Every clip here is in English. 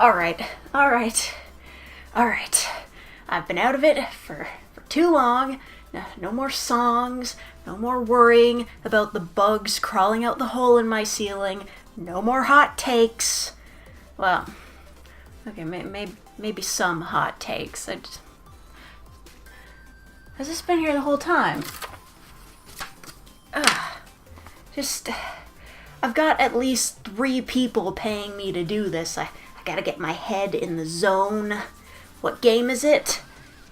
Alright. I've been out of it for too long. No more songs, no more worrying about the bugs crawling out the hole in my ceiling, no more hot takes. Well, okay, maybe some hot takes. Has this been here the whole time? I've got at least 3 people paying me to do this. I gotta get my head in the zone. What game is it?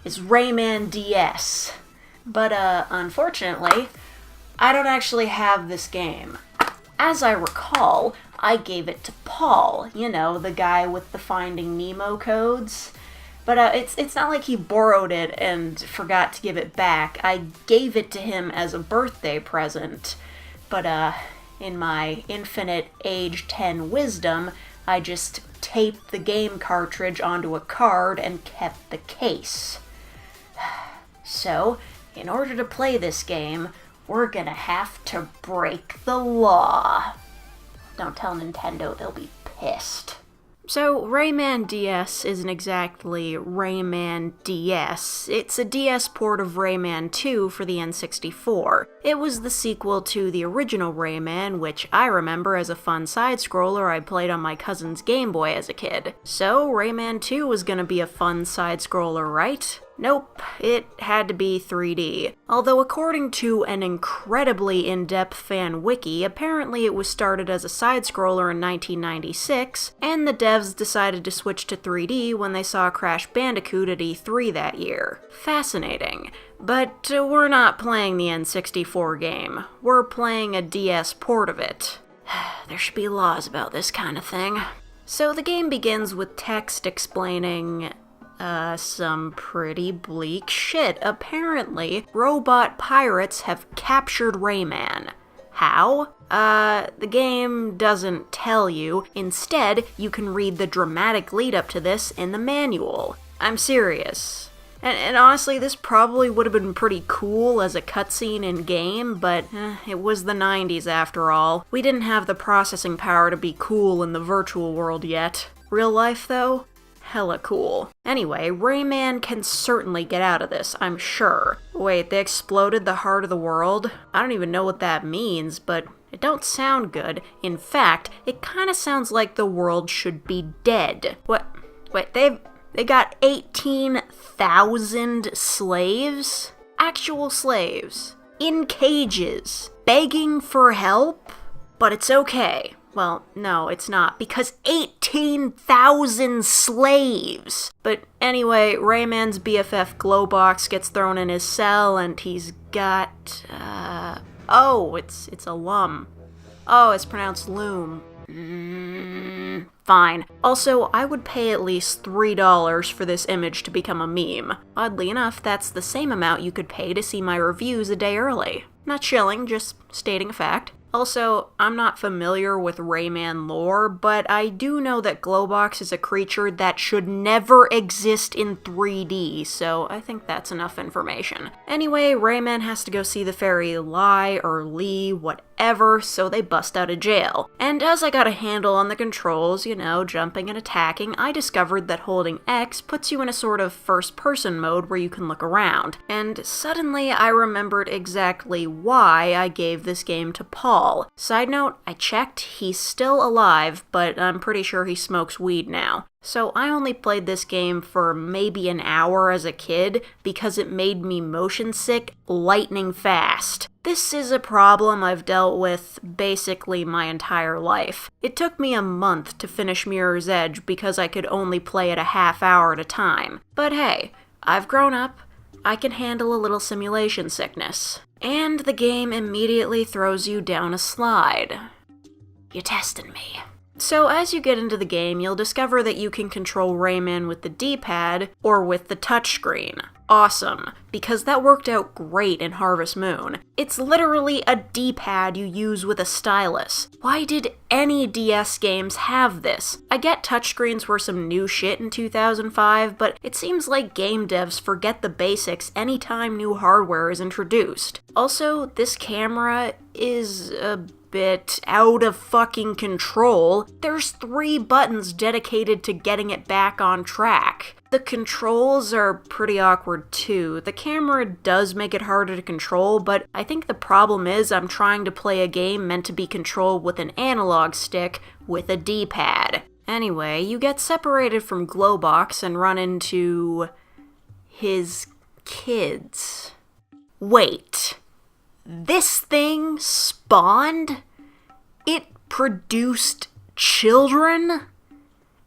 It's Rayman DS. But, unfortunately, I don't actually have this game. As I recall, I gave it to Paul, the guy with the Finding Nemo codes. But, it's not like he borrowed it and forgot to give it back. I gave it to him as a birthday present. But, in my infinite age 10 wisdom, I just taped the game cartridge onto a card and kept the case. So, in order to play this game, we're gonna have to break the law. Don't tell Nintendo, they'll be pissed. So, Rayman DS isn't exactly Rayman DS. It's a DS port of Rayman 2 for the N64. It was the sequel to the original Rayman, which I remember as a fun side-scroller I played on my cousin's Game Boy as a kid. So, Rayman 2 was gonna be a fun side-scroller, right? Nope, it had to be 3D. Although according to an incredibly in-depth fan wiki, apparently it was started as a side-scroller in 1996, and the devs decided to switch to 3D when they saw Crash Bandicoot at E3 that year. Fascinating. But we're not playing the N64 game. We're playing a DS port of it. There should be laws about this kind of thing. So the game begins with text explaining some pretty bleak shit. Apparently, robot pirates have captured Rayman. How? The game doesn't tell you. Instead, you can read the dramatic lead up to this in the manual. I'm serious. And honestly, this probably would have been pretty cool as a cutscene in-game, but it was the 90s after all. We didn't have the processing power to be cool in the virtual world yet. Real life, though? Hella cool. Anyway, Rayman can certainly get out of this, I'm sure. Wait, they exploded the heart of the world? I don't even know what that means, but it don't sound good. In fact, it kinda sounds like the world should be dead. What? Wait, they got 18,000 slaves? Actual slaves. In cages. Begging for help? But it's okay. Well, no, it's not, because 18,000 slaves! But anyway, Rayman's BFF Glowbox gets thrown in his cell, and he's got, oh, it's a lum. Oh, it's pronounced loom. Fine. Also, I would pay at least $3 for this image to become a meme. Oddly enough, that's the same amount you could pay to see my reviews a day early. Not shilling, just stating a fact. Also, I'm not familiar with Rayman lore, but I do know that Glowbox is a creature that should never exist in 3D, so I think that's enough information. Anyway, Rayman has to go see the fairy Lai or Lee, whatever, so they bust out of jail. And as I got a handle on the controls, jumping and attacking, I discovered that holding X puts you in a sort of first-person mode where you can look around. And suddenly I remembered exactly why I gave this game to Paul. Side note, I checked, he's still alive, but I'm pretty sure he smokes weed now. So I only played this game for maybe an hour as a kid because it made me motion sick lightning fast. This is a problem I've dealt with basically my entire life. It took me a month to finish Mirror's Edge because I could only play it a half hour at a time. But hey, I've grown up. I can handle a little simulation sickness. And the game immediately throws you down a slide. You're testing me. So as you get into the game, you'll discover that you can control Rayman with the D-pad or with the touchscreen. Awesome, because that worked out great in Harvest Moon. It's literally a D-pad you use with a stylus. Why did any DS games have this? I get touchscreens were some new shit in 2005, but it seems like game devs forget the basics anytime new hardware is introduced. Also, this camera is a bit out of fucking control, there's 3 buttons dedicated to getting it back on track. The controls are pretty awkward too. The camera does make it harder to control, but I think the problem is I'm trying to play a game meant to be controlled with an analog stick with a D-pad. Anyway, you get separated from Glowbox and run into his kids. Wait, this thing spawned? It produced children?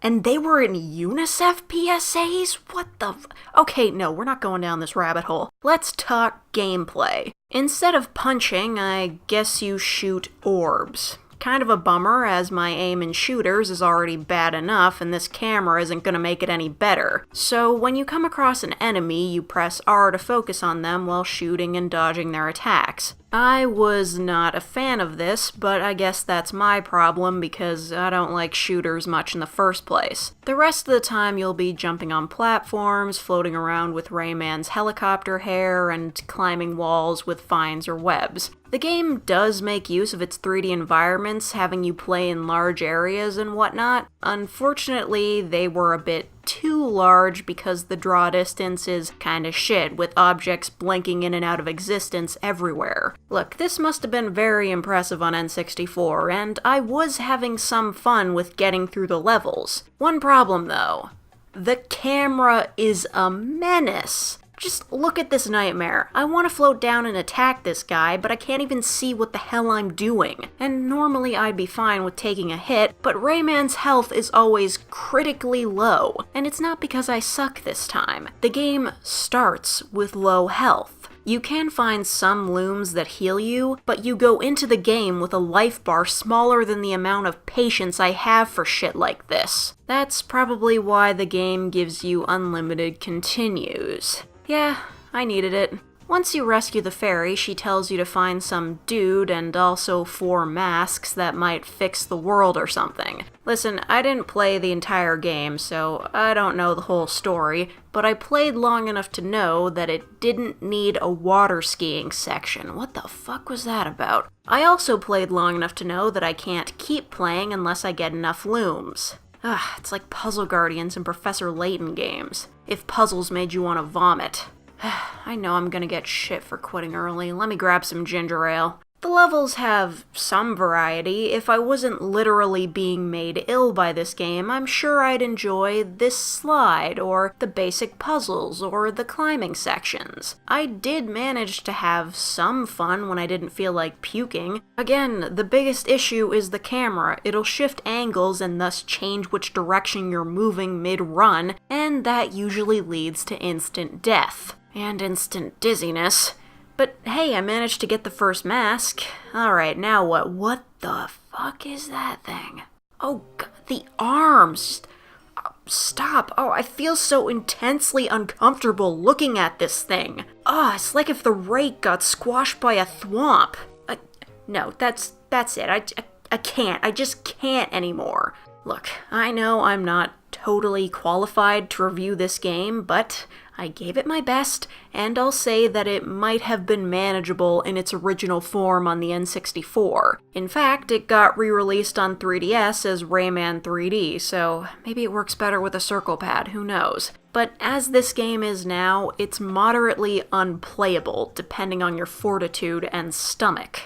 And they were in UNICEF PSAs? What the Okay, no, we're not going down this rabbit hole. Let's talk gameplay. Instead of punching, I guess you shoot orbs. Kind of a bummer, as my aim in shooters is already bad enough, and this camera isn't gonna make it any better. So when you come across an enemy, you press R to focus on them while shooting and dodging their attacks. I was not a fan of this, but I guess that's my problem because I don't like shooters much in the first place. The rest of the time you'll be jumping on platforms, floating around with Rayman's helicopter hair, and climbing walls with vines or webs. The game does make use of its 3D environments, having you play in large areas and whatnot. Unfortunately, they were a bit too large because the draw distance is kinda shit, with objects blinking in and out of existence everywhere. Look, this must have been very impressive on N64, and I was having some fun with getting through the levels. One problem though, the camera is a menace. Just look at this nightmare. I want to float down and attack this guy, but I can't even see what the hell I'm doing. And normally I'd be fine with taking a hit, but Rayman's health is always critically low. And it's not because I suck this time. The game starts with low health. You can find some looms that heal you, but you go into the game with a life bar smaller than the amount of patience I have for shit like this. That's probably why the game gives you unlimited continues. Yeah, I needed it. Once you rescue the fairy, she tells you to find some dude and also 4 masks that might fix the world or something. Listen, I didn't play the entire game, so I don't know the whole story, but I played long enough to know that it didn't need a water skiing section. What the fuck was that about? I also played long enough to know that I can't keep playing unless I get enough looms. It's like Puzzle Guardians and Professor Layton games. If puzzles made you want to vomit. I know I'm gonna get shit for quitting early. Let me grab some ginger ale. The levels have some variety. If I wasn't literally being made ill by this game, I'm sure I'd enjoy this slide, or the basic puzzles, or the climbing sections. I did manage to have some fun when I didn't feel like puking. Again, the biggest issue is the camera. It'll shift angles and thus change which direction you're moving mid-run, and that usually leads to instant death. And instant dizziness. But hey, I managed to get the first mask. Alright, now what? What the fuck is that thing? Oh god, the arms! Stop! Oh, I feel so intensely uncomfortable looking at this thing. It's like if the rake got squashed by a thwomp. No, that's it. I can't. I just can't anymore. Look, I know I'm not totally qualified to review this game, but I gave it my best, and I'll say that it might have been manageable in its original form on the N64. In fact, it got re-released on 3DS as Rayman 3D, so maybe it works better with a circle pad, who knows. But as this game is now, it's moderately unplayable, depending on your fortitude and stomach.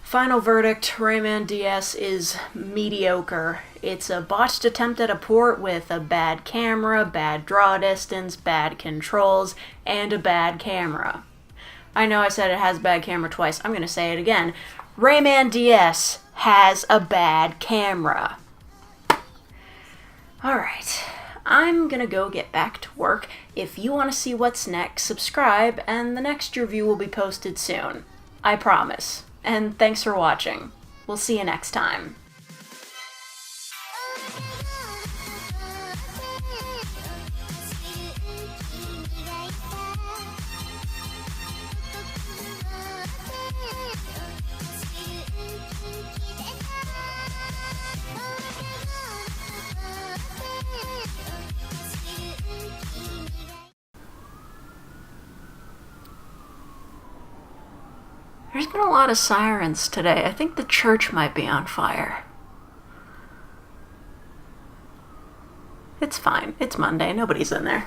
Final verdict, Rayman DS is mediocre. It's a botched attempt at a port with a bad camera, bad draw distance, bad controls, and a bad camera. I know I said it has bad camera twice, I'm gonna say it again. Rayman DS has a bad camera. Alright, I'm gonna go get back to work. If you want to see what's next, subscribe, and the next review will be posted soon. I promise. And thanks for watching. We'll see you next time. There's been a lot of sirens today. I think the church might be on fire. It's fine. It's Monday. Nobody's in there.